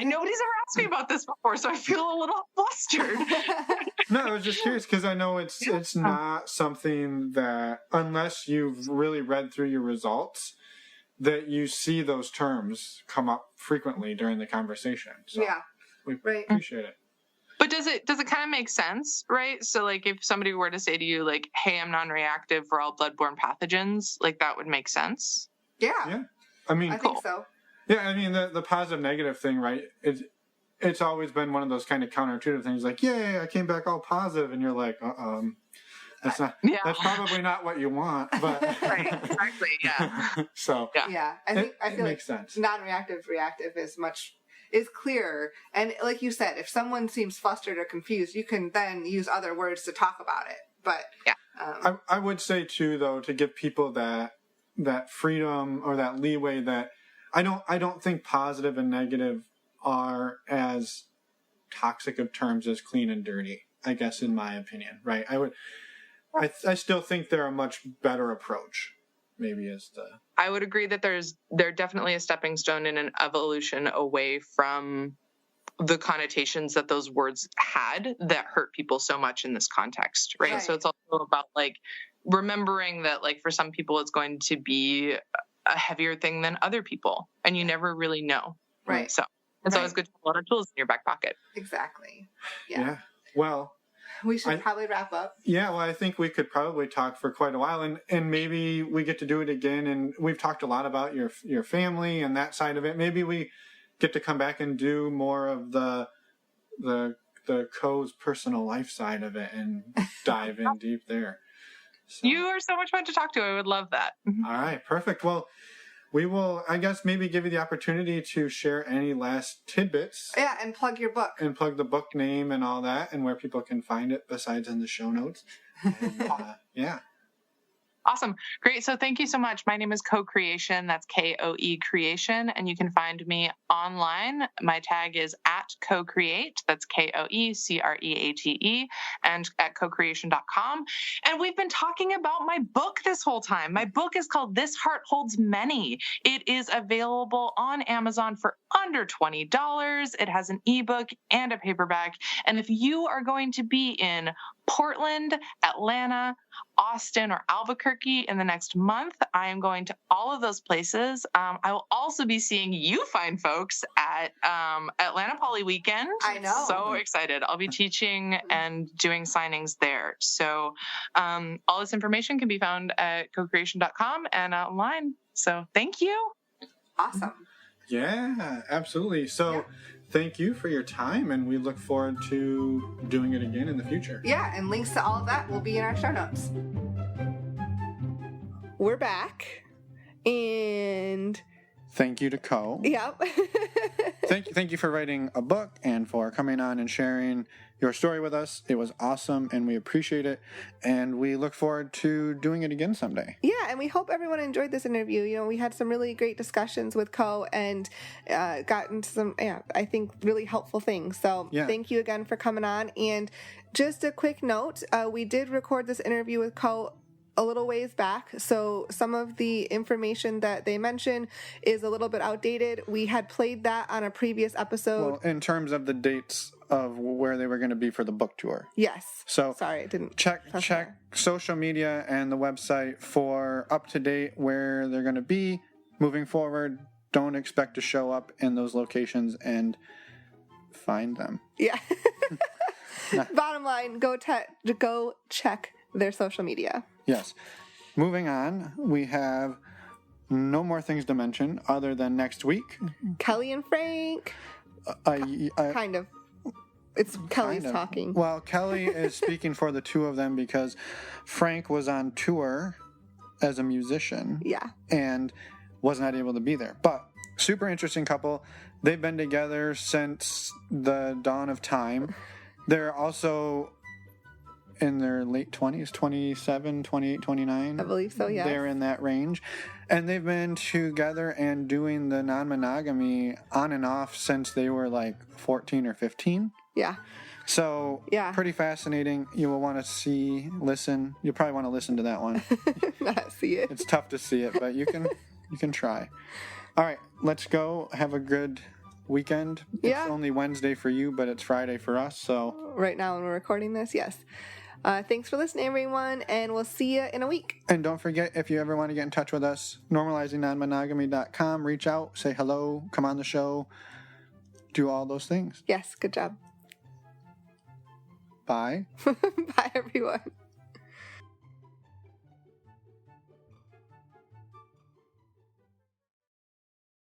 Nobody's ever asked me about this before, so I feel a little flustered. No, I was just curious because I know it's not something that, unless you've really read through your results, that you see those terms come up frequently during the conversation. So we appreciate it. But does it kind of make sense, right? So like if somebody were to say to you like, hey, I'm non-reactive for all bloodborne pathogens, like that would make sense? Yeah. I mean, I think so. Yeah, I mean the positive negative thing, right? It's always been one of those kind of counterintuitive things, like, yay, I came back all positive, and you're like, that's probably not what you want, but right, exactly, yeah. So yeah, I feel it makes sense. Non-reactive, reactive is clearer, and like you said, if someone seems flustered or confused, you can then use other words to talk about it. But I would say too, though, to give people that freedom or that leeway that. I don't think positive and negative are as toxic of terms as clean and dirty, I guess, in my opinion, right? I still think they're a much better approach, maybe I would agree that they're definitely a stepping stone in an evolution away from the connotations that those words had that hurt people so much in this context, right? So it's also about like remembering that like for some people it's going to be a heavier thing than other people, and you never really know. Right. So it's always good to have a lot of tools in your back pocket. Exactly. Yeah. Well, we should probably wrap up. Yeah. Well, I think we could probably talk for quite a while, and maybe we get to do it again. And we've talked a lot about your family and that side of it. Maybe we get to come back and do more of the the Koe's personal life side of it and dive in deep there. So. You are so much fun to talk to. I would love that. All right, perfect. Well, we will, I guess, maybe give you the opportunity to share any last tidbits. Yeah, and plug your book. And plug the book name and all that, and where people can find it besides in the show notes. And, yeah. Awesome. Great. So thank you so much. My name is Koe Creation. That's Koe Creation. And you can find me online. My tag is at Koe Create. That's KoeCreate. And at coecreation.com. And we've been talking about my book this whole time. My book is called This Heart Holds Many. It is available on Amazon for under $20. It has an ebook and a paperback. And if you are going to be in Portland, Atlanta, Austin, or Albuquerque in the next month, I am going to all of those places. I will also be seeing you fine folks at Atlanta Poly Weekend. I know. So excited. I'll be teaching and doing signings there. So all this information can be found at coecreation.com and online. So thank you. Awesome. Yeah, absolutely. So thank you for your time, and we look forward to doing it again in the future. Yeah, and links to all of that will be in our show notes. We're back, and thank you to Koe. Yep. Thank you for writing a book and for coming on and sharing your story with us. It was awesome, and we appreciate it, and we look forward to doing it again someday. Yeah, and we hope everyone enjoyed this interview. You know, we had some really great discussions with Koe and got into some, I think, really helpful things. So Thank you again for coming on. And just a quick note, we did record this interview with Koe a little ways back, so some of the information that they mentioned is a little bit outdated. We had played that on a previous episode. Well, in terms of the dates of where they were going to be for the book tour. Yes. So sorry, I didn't check social media and the website for up to date where they're going to be moving forward. Don't expect to show up in those locations and find them. Yeah. Bottom line, go check their social media. Yes. Moving on, we have no more things to mention other than next week. Kelly and Frank. Kind of. It's Kelly's talking. Well, Kelly is speaking for the two of them because Frank was on tour as a musician. Yeah. And was not able to be there. But super interesting couple. They've been together since the dawn of time. They're also in their late 20s, 27, 28, 29. I believe so, yeah. They're in that range. And they've been together and doing the non-monogamy on and off since they were like 14 or 15. Yeah. So, pretty fascinating. You will want to listen. You'll probably want to listen to that one. Not see it. It's tough to see it, but you can try. All right, let's go. Have a good weekend. It's only Wednesday for you, but it's Friday for us. So right now when we're recording this, yes. Thanks for listening, everyone, and we'll see you in a week. And don't forget, if you ever want to get in touch with us, normalizingnonmonogamy.com. Reach out, say hello, come on the show, do all those things. Yes, good job. Bye. Bye, everyone.